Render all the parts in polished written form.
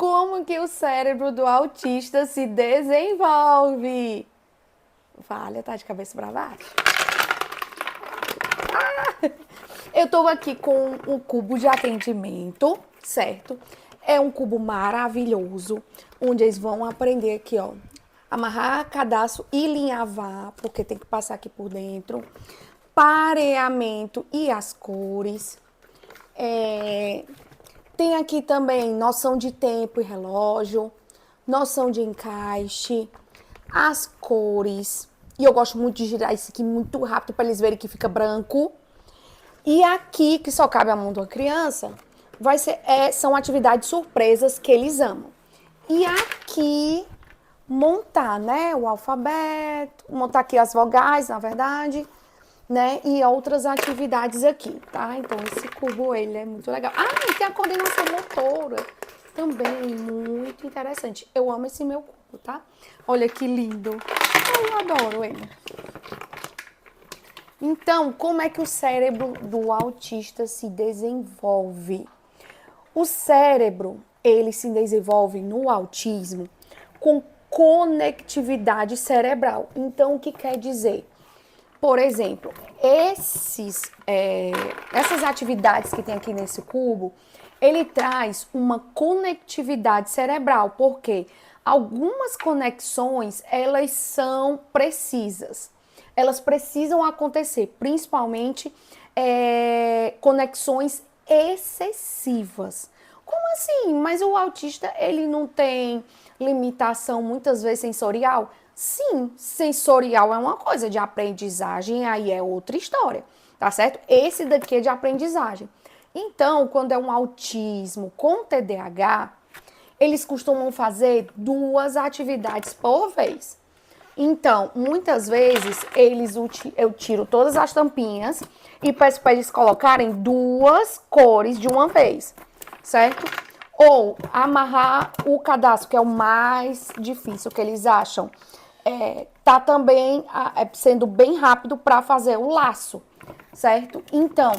Como que o cérebro do autista se desenvolve? Vale, tá de cabeça para baixo. Eu tô aqui com um cubo de atendimento, certo? É um cubo maravilhoso, onde eles vão aprender aqui, ó, amarrar cadastro e linhavar, porque tem que passar aqui por dentro, pareamento e as cores. Tem aqui também noção de tempo e relógio, noção de encaixe, as cores. E eu gosto muito de girar isso aqui muito rápido para eles verem que fica branco. E aqui, que só cabe a mão de uma criança, são atividades surpresas que eles amam. E aqui, montar, né, o alfabeto, montar aqui as vogais, na verdade, né, e outras atividades aqui, tá? Então, esse cubo, ele é muito legal. Ah, e tem a coordenação motora, também muito interessante. Eu amo esse meu cubo, tá? Olha que lindo. Eu adoro ele. Então, como é que o cérebro do autista se desenvolve? O cérebro, ele se desenvolve no autismo com conectividade cerebral. Então, o que quer dizer? Por exemplo, essas atividades que tem aqui nesse cubo, ele traz uma conectividade cerebral, porque algumas conexões, elas são precisas. Elas precisam acontecer, principalmente conexões excessivas. Como assim? Mas o autista, ele não tem limitação muitas vezes sensorial? Sim, sensorial é uma coisa, de aprendizagem aí é outra história, tá certo? Esse daqui é de aprendizagem. Então, quando é um autismo com TDAH, eles costumam fazer 2 atividades por vez. Então, muitas vezes, eu tiro todas as tampinhas e peço para eles colocarem 2 cores de uma vez, certo? Ou amarrar o cadastro, que é o mais difícil que eles acham. Tá também sendo bem rápido para fazer o laço, certo? Então,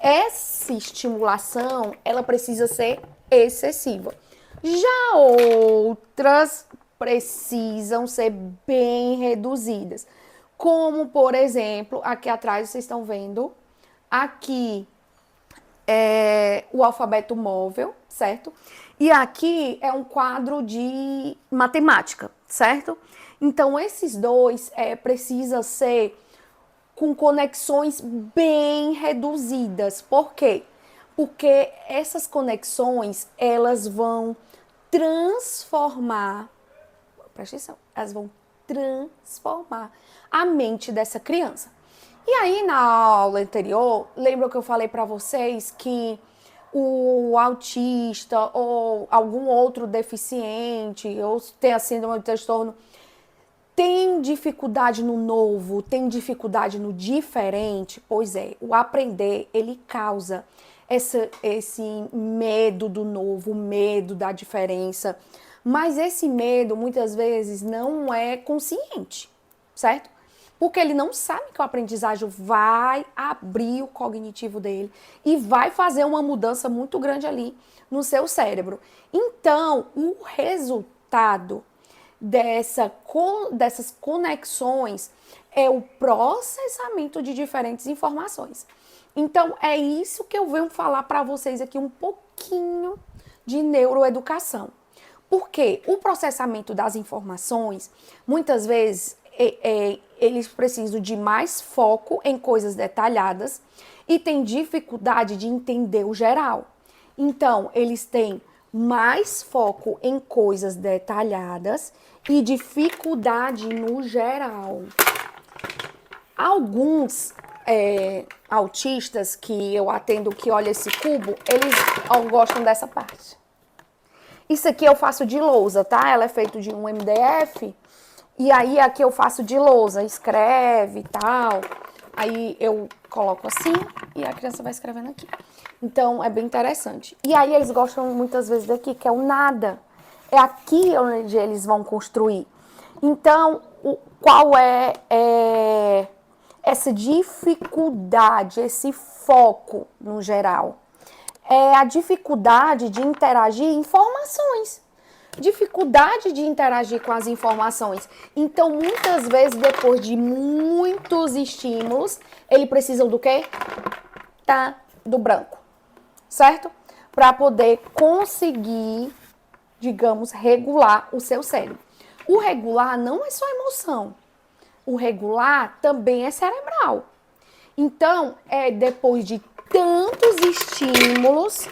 essa estimulação, ela precisa ser excessiva. Já outras precisam ser bem reduzidas. Como, por exemplo, aqui atrás vocês estão vendo, aqui o alfabeto móvel, certo? E aqui é um quadro de matemática, certo? Então, esses dois precisa ser com conexões bem reduzidas. Por quê? Porque essas conexões, elas vão transformar, presta atenção, elas vão transformar a mente dessa criança. E aí, na aula anterior, lembra que eu falei para vocês que o autista ou algum outro deficiente ou tem a síndrome do transtorno tem dificuldade no novo, tem dificuldade no diferente? Pois é, o aprender, ele causa esse medo do novo, medo da diferença. Mas esse medo, muitas vezes, não é consciente, certo? Porque ele não sabe que o aprendizagem vai abrir o cognitivo dele e vai fazer uma mudança muito grande ali no seu cérebro. Então, o resultado dessas conexões é o processamento de diferentes informações. Então, é isso que eu venho falar para vocês aqui um pouquinho de neuroeducação. Porque o processamento das informações, muitas vezes, eles precisam de mais foco em coisas detalhadas e têm dificuldade de entender o geral. Então, eles têm mais foco em coisas detalhadas e dificuldade no geral. Alguns autistas que eu atendo que olham esse cubo, eles gostam dessa parte. Isso aqui eu faço de lousa, tá? Ela é feita de um MDF. E aí aqui eu faço de lousa, escreve e tal. Aí eu coloco assim e a criança vai escrevendo aqui. Então é bem interessante. E aí eles gostam muitas vezes daqui, que é o nada. É aqui onde eles vão construir. Então, qual é essa dificuldade, esse foco no geral? é a dificuldade de interagir informações. Dificuldade de interagir com as informações. Então, muitas vezes, depois de muitos estímulos, ele precisa do quê? Do branco, certo? Para poder conseguir, digamos, regular o seu cérebro. O regular não é só emoção. O regular também é cerebral. Então, depois de tantos estímulos,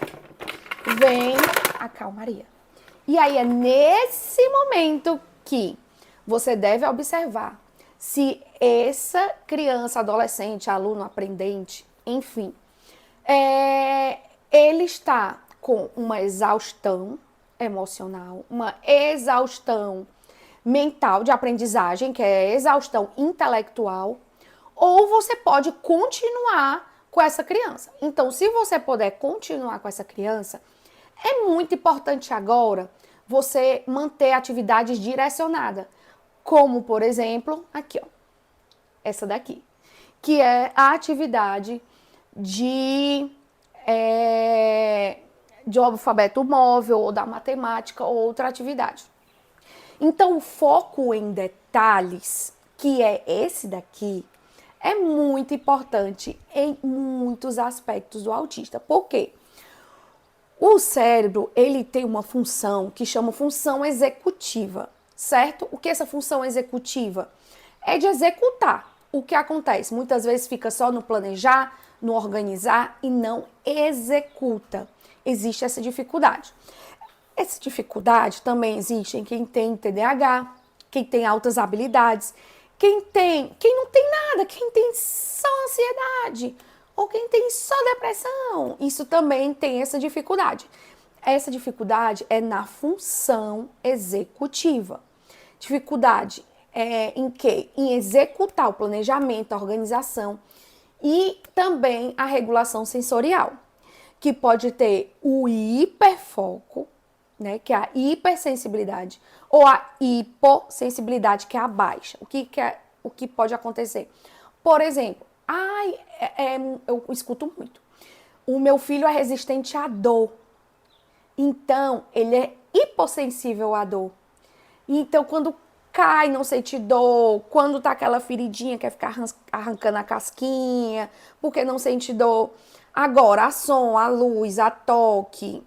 vem a calmaria. E aí é nesse momento que você deve observar se essa criança, adolescente, aluno, aprendente, enfim, ele está com uma exaustão emocional, uma exaustão mental de aprendizagem, que é exaustão intelectual, ou você pode continuar com essa criança. Então, se você puder continuar com essa criança, é muito importante agora você manter atividades direcionadas, como, por exemplo, aqui, ó, essa daqui, que é a atividade de alfabeto móvel, ou da matemática, ou outra atividade. Então, o foco em detalhes, que é esse daqui, é muito importante em muitos aspectos do autista. Por quê? O cérebro, ele tem uma função que chama função executiva, certo? O que é essa função executiva? É de executar. O que acontece? Muitas vezes fica só no planejar, no organizar e não executa. Existe essa dificuldade. Essa dificuldade também existe em quem tem TDAH, quem tem altas habilidades, quem não tem nada, quem tem só ansiedade, ou quem tem só depressão. Isso também tem essa dificuldade. Essa dificuldade é na função executiva. Dificuldade em quê? Em executar o planejamento, a organização e também a regulação sensorial, que pode ter o hiperfoco, né, que é a hipersensibilidade, ou a hipossensibilidade, que é a baixa. O que pode acontecer? Por exemplo, eu escuto muito. O meu filho é resistente à dor. Então, ele é hipossensível à dor. Então, quando cai, não sente dor. Quando tá aquela feridinha, quer ficar arrancando a casquinha, porque não sente dor. Agora, a som, a luz, a toque,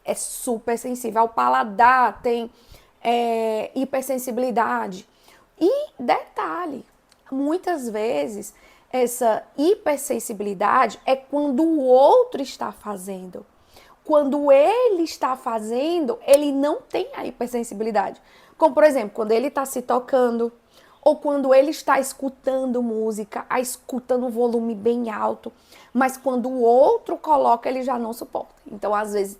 é super sensível. Ao paladar tem hipersensibilidade. E detalhe, muitas vezes essa hipersensibilidade é quando o outro está fazendo. Quando ele está fazendo, ele não tem a hipersensibilidade. Como, por exemplo, quando ele está se tocando, ou quando ele está escutando música, escutando um volume bem alto, mas quando o outro coloca, ele já não suporta. Então, às vezes,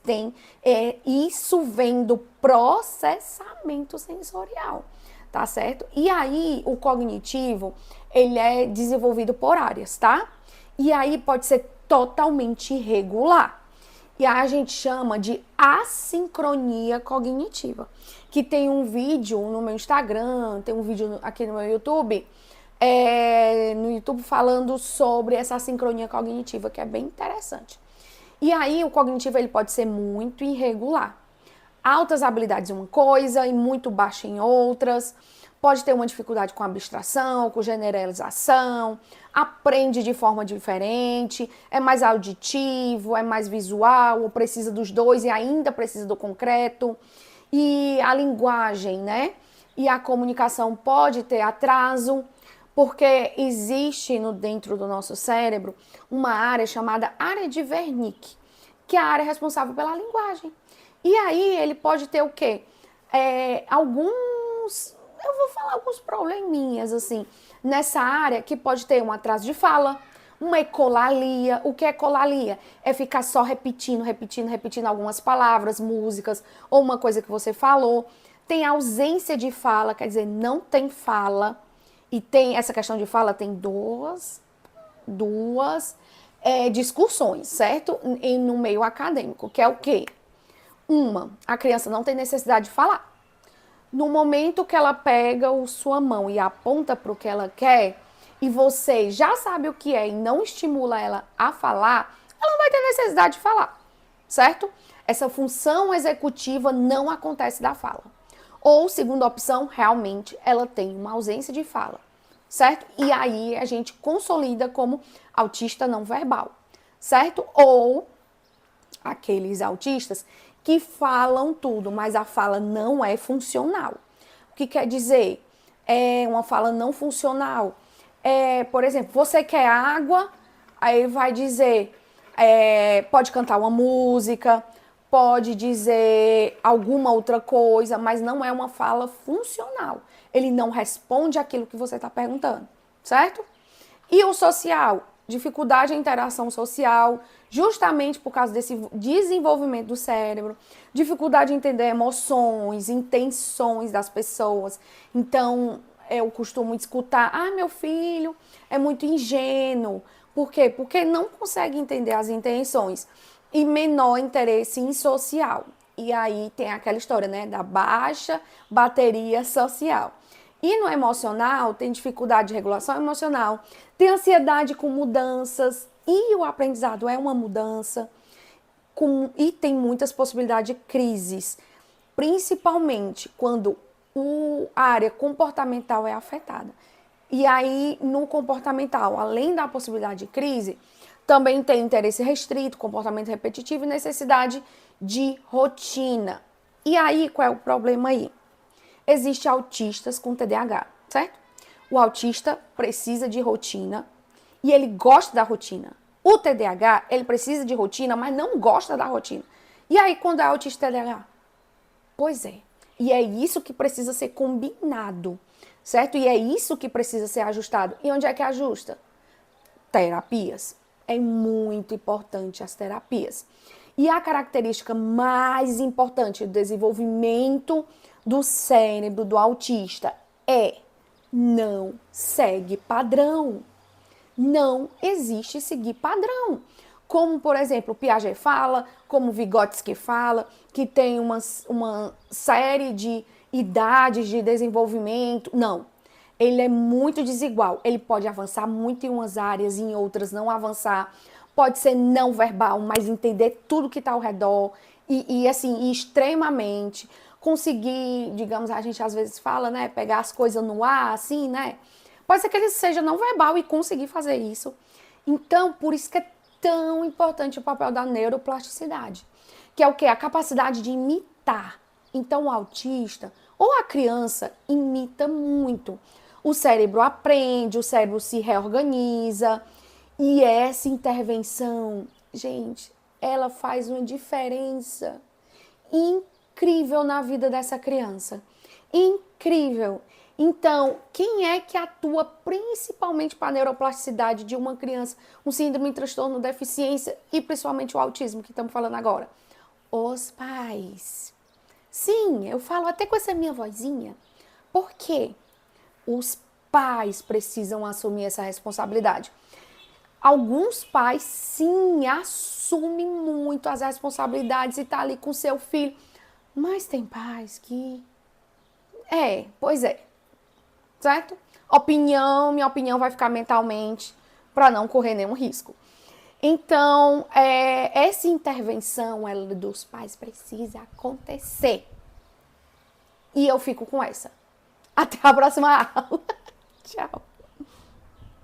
isso vem do processamento sensorial, tá certo? E aí, o cognitivo, ele é desenvolvido por áreas, tá? E aí, pode ser totalmente irregular. E aí a gente chama de assincronia cognitiva. Que tem um vídeo no meu Instagram, tem um vídeo aqui no meu YouTube, no YouTube falando sobre essa assincronia cognitiva, que é bem interessante. E aí o cognitivo ele pode ser muito irregular. Altas habilidades em uma coisa e muito baixa em outras. Pode ter uma dificuldade com abstração, com generalização, aprende de forma diferente, é mais auditivo, é mais visual, ou precisa dos dois e ainda precisa do concreto. E a linguagem, né? E a comunicação pode ter atraso, porque existe dentro do nosso cérebro uma área chamada área de Wernicke, que é a área responsável pela linguagem. E aí ele pode ter o quê? Eu vou falar alguns probleminhas, assim, nessa área que pode ter um atraso de fala, uma ecolalia. O que é ecolalia? É ficar só repetindo algumas palavras, músicas, ou uma coisa que você falou. Tem ausência de fala, quer dizer, não tem fala. E tem essa questão de fala, tem duas discussões, certo? No meio acadêmico, que é o quê? A criança não tem necessidade de falar. No momento que ela pega sua mão e aponta para o que ela quer, e você já sabe o que é e não estimula ela a falar, ela não vai ter necessidade de falar. certo? Essa função executiva não acontece da fala. Ou, segunda opção, realmente ela tem uma ausência de fala, certo? E aí a gente consolida como autista não verbal, certo? Ou aqueles autistas que falam tudo, mas a fala não é funcional. O que quer dizer? É uma fala não funcional. Por exemplo, você quer água, aí vai dizer, pode cantar uma música, pode dizer alguma outra coisa, mas não é uma fala funcional. Ele não responde aquilo que você está perguntando, certo? E o social? Dificuldade em interação social, justamente por causa desse desenvolvimento do cérebro, dificuldade em entender emoções, intenções das pessoas. Então, eu costumo escutar, meu filho é muito ingênuo. Por quê? Porque não consegue entender as intenções e menor interesse em social. E aí tem aquela história, né, da baixa bateria social. E no emocional, tem dificuldade de regulação emocional, tem ansiedade com mudanças, e o aprendizado é uma mudança, e tem muitas possibilidades de crises, principalmente quando a área comportamental é afetada. E aí, no comportamental, além da possibilidade de crise, também tem interesse restrito, comportamento repetitivo e necessidade de rotina. E aí, qual é o problema aí? Existem autistas com TDAH, certo? O autista precisa de rotina e ele gosta da rotina. O TDAH, ele precisa de rotina, mas não gosta da rotina. E aí, quando é autista TDAH? Pois é. E é isso que precisa ser combinado, certo? E é isso que precisa ser ajustado. E onde é que ajusta? Terapias. É muito importante as terapias. E a característica mais importante do desenvolvimento do cérebro do autista é não segue padrão. Não existe seguir padrão. Como, por exemplo, Piaget fala, como Vygotsky fala, que tem uma série de idades de desenvolvimento. Não. Ele é muito desigual. Ele pode avançar muito em umas áreas, em outras não avançar. Pode ser não verbal, mas entender tudo que está ao redor. E assim, extremamente conseguir, digamos, a gente às vezes fala, né? Pegar as coisas no ar, assim, né? Pode ser que ele seja não verbal e conseguir fazer isso. Então, por isso que é tão importante o papel da neuroplasticidade. Que é o quê? A capacidade de imitar. Então, o autista ou a criança imita muito. O cérebro aprende, o cérebro se reorganiza. E essa intervenção, gente, ela faz uma diferença incrível na vida dessa criança. Incrível. Então, quem é que atua principalmente para a neuroplasticidade de uma criança, um síndrome, um transtorno, deficiência e principalmente o autismo que estamos falando agora? Os pais. Sim, eu falo até com essa minha vozinha. Por quê? Os pais precisam assumir essa responsabilidade. Alguns pais, sim, assumem muito as responsabilidades e tá ali com seu filho. Mas tem pais que... pois é. Certo? Minha opinião vai ficar mentalmente para não correr nenhum risco. Então, essa intervenção dos pais precisa acontecer. E eu fico com essa. Até a próxima aula. Tchau.